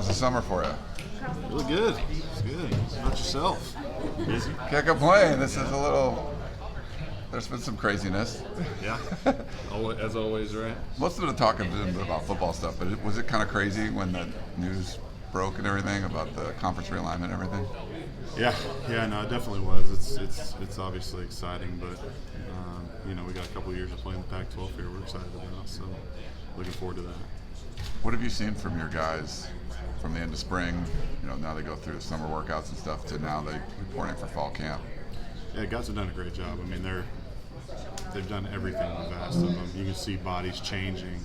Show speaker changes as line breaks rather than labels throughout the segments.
How's the summer for you?
Really good. It's good. How about yourself? Busy?
Can't complain. This is a little. There's been some craziness.
Yeah. As always, right?
Most of the talk has been about football stuff, but was it kind of crazy when the news broke and everything about the conference realignment and everything?
Yeah. No, it definitely was. It's obviously exciting, but we got a couple of years of playing the Pac-12 here. We're excited about, so looking forward to that.
What have you seen from your guys from the end of spring? Now they go through the summer workouts and stuff to now they reporting for fall camp.
Yeah, guys have done a great job. I mean, they've done everything we've asked of them. You can see bodies changing.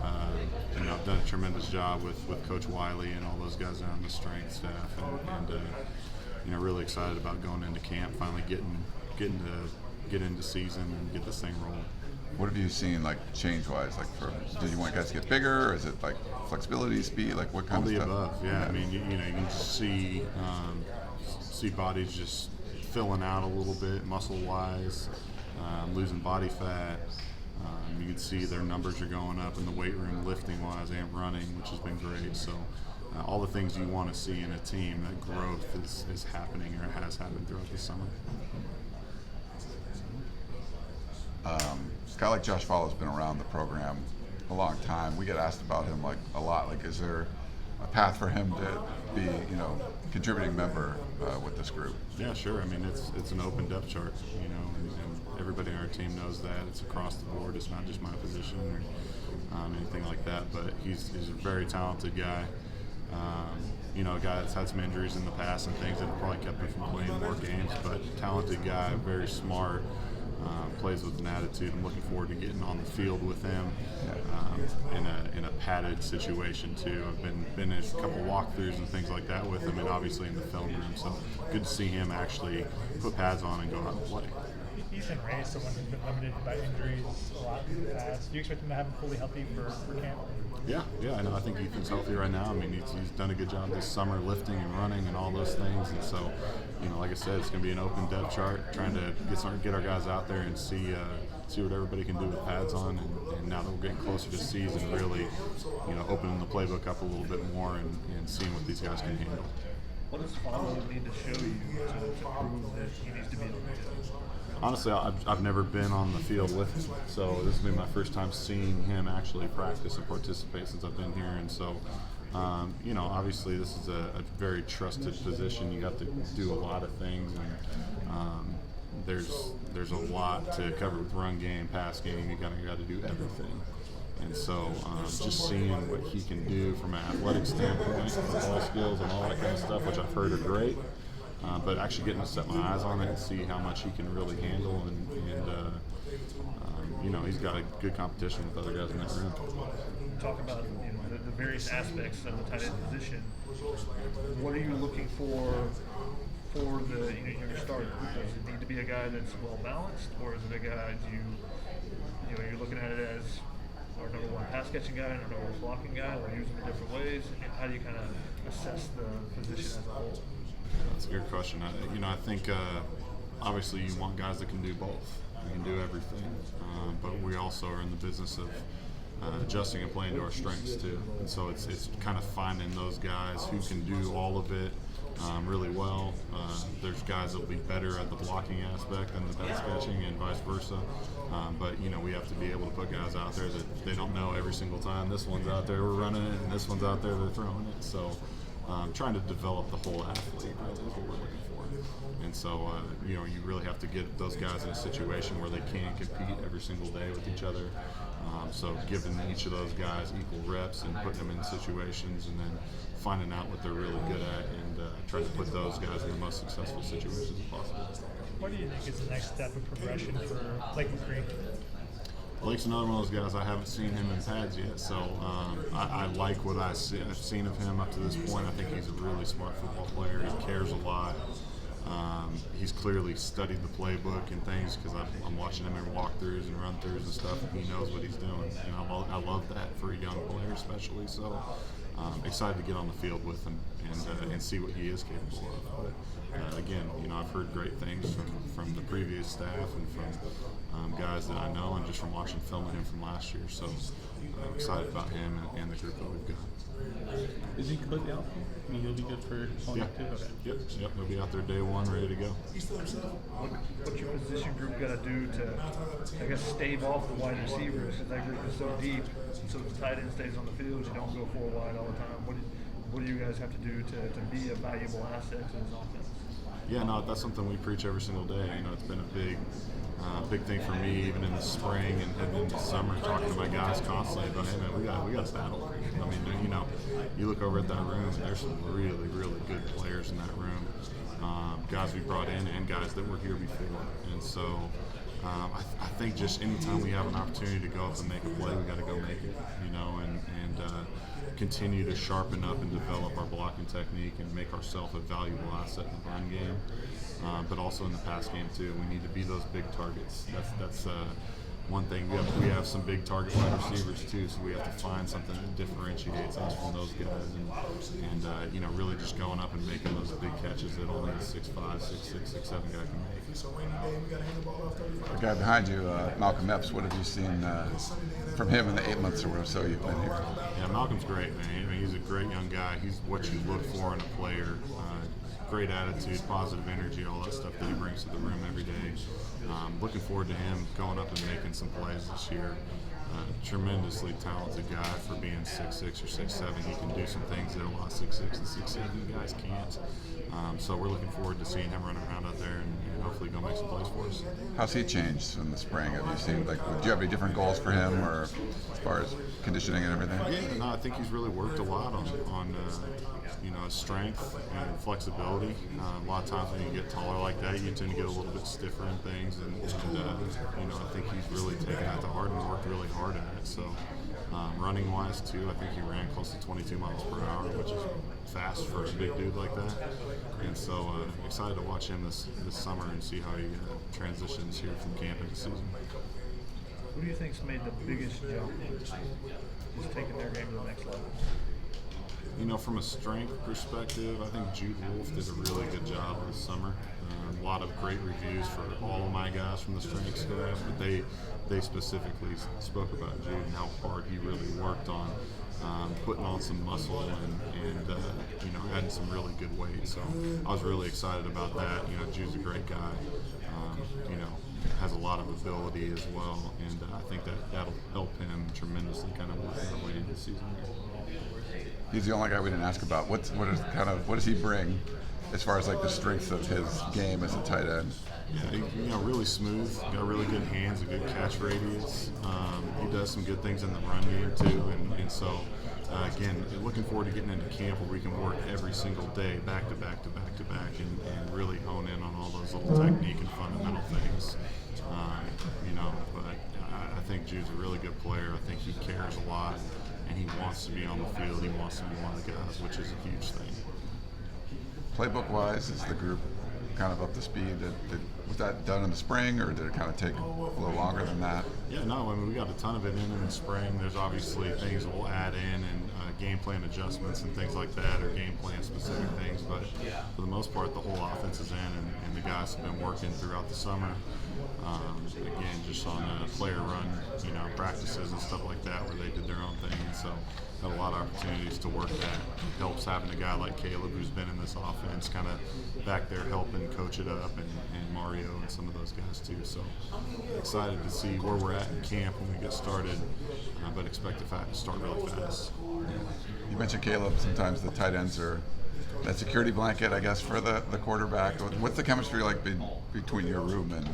I've done a tremendous job with Coach Wiley and all those guys on the strength staff, and really excited about going into camp, finally get into season and get this thing rolling.
What have you seen, like, change-wise? Like, do you want guys to get bigger, or is it like flexibility, speed, like what kind
all
of
the
stuff?
Above. Yeah. I mean, you can see bodies just filling out a little bit, muscle-wise, losing body fat. You can see their numbers are going up in the weight room, lifting-wise and running, which has been great. So all the things you want to see in a team, that growth is happening or has happened throughout the summer.
A guy like Josh Falo has been around the program a long time. We get asked about him a lot. Like, is there a path for him to be, contributing member with this group?
Yeah, sure. I mean, it's an open depth chart, and everybody on our team knows that. It's across the board. It's not just my position or anything like that. But he's a very talented guy. A guy that's had some injuries in the past and things that have probably kept him from playing more games. But talented guy, very smart. Plays with an attitude. I'm looking forward to getting on the field with him in a padded situation too. I've been in a couple walkthroughs and things like that with him, and obviously in the film room. So good to see him actually put pads on and go out and play.
He's been raised someone who's been limited by injuries a lot in the past. Do you expect him to have him fully healthy for camp?
Yeah, I know. I think Ethan's healthy right now. I mean, he's done a good job this summer lifting and running and all those things. And so, like I said, it's going to be an open depth chart, trying to get our guys out there and see what everybody can do with pads on. And now that we're getting closer to season, really, opening the playbook up a little bit more and seeing what these guys can handle.
What does Falo need to show you to prove that he needs to be on the field?
Honestly, I've never been on the field with him, so this will be my first time seeing him actually practice and participate since I've been here. And so, obviously this is a very trusted position. You got to do a lot of things, and there's a lot to cover with run game, pass game. You got to do everything. And so, just seeing what he can do from an athletic standpoint, ball skills and all that kind of stuff, which I've heard are great. But actually getting to set my eyes on it and see how much he can really handle, and he's got a good competition with other guys in that room.
Talk about the various aspects of the tight end position. What are you looking for the your starter? Does it need to be a guy that's well balanced, or is it a guy you're looking at it as our number one pass catching guy and our number one blocking guy? Or use them in different ways, and how do you kind of assess the position as a whole?
That's a good question. I think obviously you want guys that can do both. You can do everything, but we also are in the business of adjusting and playing to our strengths too. And so it's kind of finding those guys who can do all of it really well. There's guys that will be better at the blocking aspect than the pass catching, and vice versa. But we have to be able to put guys out there that they don't know every single time. This one's out there, we're running it, and this one's out there, they're throwing it. So. Trying to develop the whole athlete really is what we're looking for. And so, you really have to get those guys in a situation where they can compete every single day with each other. So giving each of those guys equal reps and putting them in situations, and then finding out what they're really good at, and trying to put those guys in the most successful situations as possible.
What do you think is the next step of progression for McRee?
Blake's another one of those guys. I haven't seen him in pads yet, so I like what I've seen of him up to this point. I think he's a really smart football player. He cares a lot. He's clearly studied the playbook and things, because I'm watching him in walkthroughs and run-throughs and stuff, and he knows what he's doing. I love that for a young player especially. So excited to get on the field with him and see what he is capable of. But again, I've heard great things from the previous staff and from guys that I know, and just from watching film of him from last year. So I'm excited about him and the group that we've got.
Is he completely out? I mean, he'll be good for all
Yeah.
too? Okay.
Yep. He'll be out there day one, ready to go.
What's your position group got to do to, I guess, stave off the wide receivers? Because that group is so deep, so the tight end stays on the field. You don't go 4 wide all the time. What do you guys have to do to be a valuable asset to this offense?
Yeah, no, that's something we preach every single day. It's been a big thing for me, even in the spring and heading into summer, talking to my guys constantly about, hey man, we got to battle. I mean, you look over at that room, and there's some really, really good players in that room. Guys we brought in and guys that were here before. And so I think just anytime we have an opportunity to go up and make a play, we got to go make it, and continue to sharpen up and develop our blocking technique and make ourselves a valuable asset in the run game, but also in the pass game too. We need to be those big targets. That's one thing. We have some big target wide receivers too, so we have to find something that differentiates us from those guys, and really just going up and making those big catches that only a 6'5", 6'6", 6'7" guy can make.
The guy behind you, Malcolm Epps, what have you seen from him in the 8 months or so you've been here?
Yeah, Malcolm's great, man. He's a great young guy. He's what you look for in a player. Great attitude, positive energy, all that stuff that he brings to the room every day. Looking forward to him going up and making some plays this year. Tremendously talented guy for being 6'6" or 6'7". He can do some things that a lot of 6'6" and 6'7" guys can't. So we're looking forward to seeing him run around out there and hopefully go make some plays for us.
How's he changed in the spring? Have you seen, do you have any different goals for him, or as far as conditioning and everything?
Yeah, no, I think he's really worked a lot on his strength and flexibility. A lot of times when you get taller like that, you tend to get a little bit stiffer in things, and I think he's really taken that to heart and worked really hard at it. So running wise too, I think he ran close to 22 miles per hour, which is fast for a big dude like that. And so excited to watch him this summer and see how he transitions here from camp into season.
Who do you think's made the biggest jump, just taking their game to the next level?
From a strength perspective, I think Jude Wolfe did a really good job this summer. A lot of great reviews for all of my guys from the strength staff, but they specifically spoke about Jude and how hard he really worked on putting on some muscle and adding some really good weight. So I was really excited about that. Jude's a great guy. Has a lot of ability as well, and I think that'll help him tremendously kind of work his way into the season.
He's the only guy we didn't ask about. What does he bring as far as the strength of his game as a tight end?
Yeah, really smooth. Got really good hands, a good catch radius. He does some good things in the run game too, and so again, looking forward to getting into camp where we can work every single day, back to back to back to back, and really hone in on all those little technique and fundamental things. But I think Jude's a really good player. I think he cares a lot, and he wants to be on the field. He wants to be one of the guys, which is a huge thing.
Playbook-wise, is the group kind of up to speed? Was that done in the spring, or did it kind of take a little longer than that?
Yeah, no, we got a ton of it in the spring. There's obviously things that we'll add in, and game plan adjustments and things like that, or game plan specific things. But for the most part, the whole offense is in, and the guys have been working throughout the summer. Again, just on player run, practices and stuff like that, where they did their own thing. And so had a lot of opportunities to work that. Helps having a guy like Caleb, who's been in this offense, kind of back there helping coach it up, and Mario and some of those guys too. So excited to see where we're at in camp when we get started, but expect to start really fast.
You mentioned Caleb. Sometimes the tight ends are that security blanket, I guess, for the quarterback. What's the chemistry like between your room and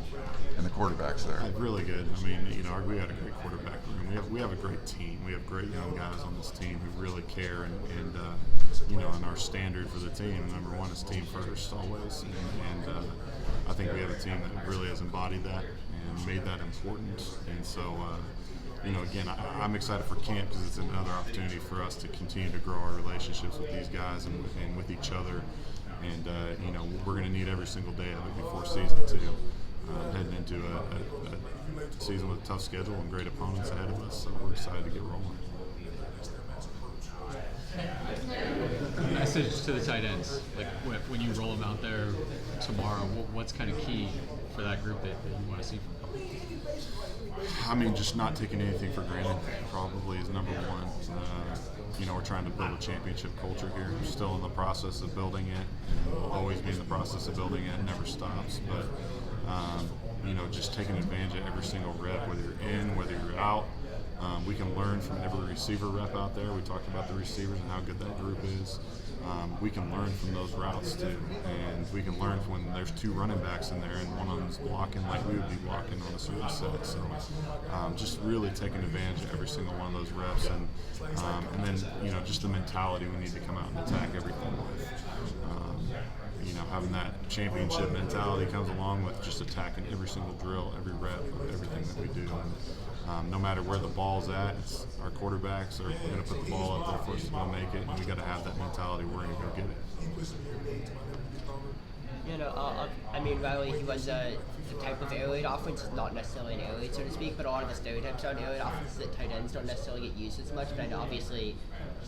the quarterbacks there?
Really good. I mean, we had a great quarterback room. We have a great team. We have great young guys on this team who really care, and our standard for the team, number one, is team first always. And I think we have a team that really has embodied that and made that important. And so, again, I'm excited for camp because it's another opportunity for us to continue to grow our relationships with these guys and with each other. And we're going to need every single day of it before season two. Heading into a season with a tough schedule and great opponents ahead of us, so we're excited to get rolling.
message to the tight ends, like when you roll them out there tomorrow, what's kind of key for that group that you want to see from them?
I mean, just not taking anything for granted probably is number one. We're trying to build a championship culture here. We're still in the process of building it, and we'll always be in the process of building it. It never stops. But, just taking advantage of every single rep, whether you're in, whether you're out. We can learn from every receiver rep out there. We talked about the receivers and how good that group is. We can learn from those routes too, and we can learn from when there's two running backs in there and one of them's blocking like we would be blocking on a certain set. So just really taking advantage of every single one of those reps, and then just the mentality we need to come out and attack everything with. Having that championship mentality comes along with just attacking every single drill, every rep, everything that we do. And, no matter where the ball's at, our quarterbacks are going to put the ball up there for us to go make it, and we got to have that mentality. We're going to go get it.
Riley, he was the type of air raid offense, not necessarily an air raid, so to speak, but a lot of the stereotypes on air raid offenses that tight ends don't necessarily get used as much. But I know obviously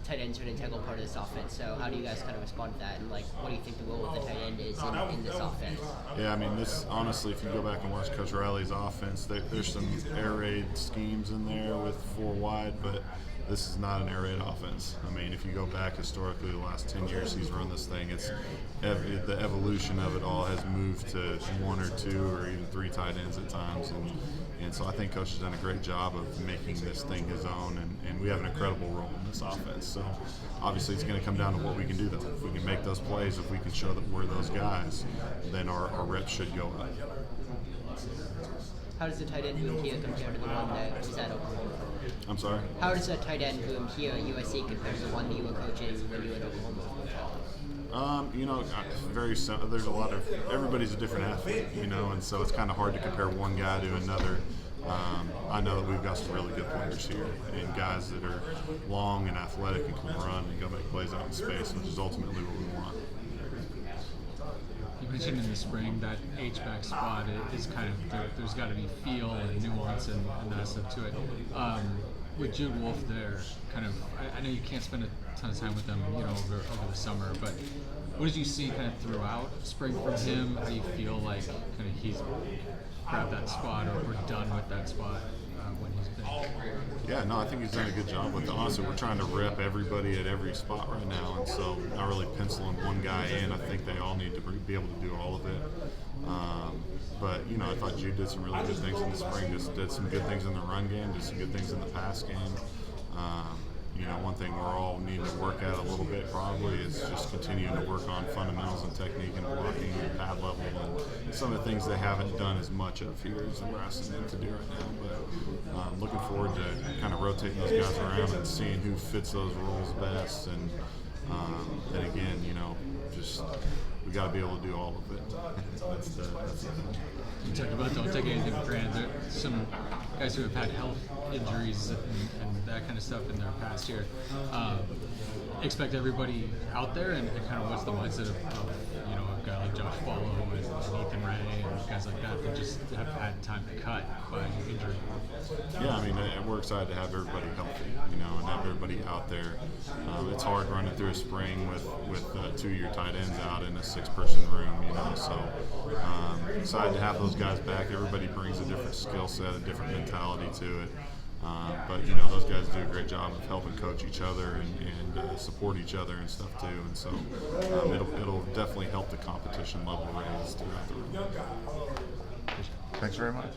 tight ends are an integral part of this offense. So how do you guys kind of respond to that, and what do you think the role of the tight end is in this offense?
Yeah, this honestly, if you go back and watch Coach Riley's offense, there's some air raid schemes in there with 4 wide, but this is not an air raid offense. If you go back historically, the last 10 years he's run this thing, the evolution of it all has moved to 1 or 2 or even 3 tight ends at times, and so I think Coach has done a great job of making this thing his own, and we have an incredible role in this offense. So obviously it's going to come down to what we can do, though. If we can make those plays, if we can show that we're those guys, then our reps should go up.
How does the tight end room here compare to the one that was at Oklahoma?
I'm sorry?
How does the tight end room here at USC compare to the one that you were coaching when you were at Oklahoma? Very simple. There's a lot of everybody's a different athlete, and so it's kind of hard to compare one guy to another. I know that we've got some really good players here, and guys that are long and athletic and can run and go make plays out in space, which is ultimately what we want.
You mentioned in the spring that H-back spot is kind of there's got to be feel and nuance and that stuff to it. With Jude Wolfe there, I know you can't spend a ton of time with them, over the summer, but what did you see kind of throughout spring from him? How do you feel like kind of he's grabbed that spot or done with that spot when he's been?
Yeah, no, I think he's done a good job with it. Honestly, we're trying to rep everybody at every spot right now, and so not really penciling one guy in. I think they all need to be able to do all of it. But I thought Jude did some really good things in the spring. Just did some good things in the run game, did some good things in the pass game. One thing we're all needing to work at a little bit probably is just continuing to work on fundamentals and technique and blocking and pad level and some of the things they haven't done as much of here as we're asking them to do right now. But looking forward to kind of rotating those guys around and seeing who fits those roles best. And again, just we got to be able to do all of it. That's the
You talked about don't take anything for granted. There are some guys who have had health injuries and that kind of stuff in their past year. Expect everybody out there, and kind of what's the mindset of a guy like Josh Falo and Ethan Ray and guys like that just have had time to cut by injury.
Yeah, we're excited to have everybody healthy, and have everybody out there. It's hard running through a spring with 2 of your tight ends out in a 6-person room, so excited to have those guys back. Everybody brings a different skill set, a different mentality to it. But those guys do a great job of helping coach each other and support each other and stuff too. And so it'll definitely help the competition level raise throughout the room.
Thanks very much.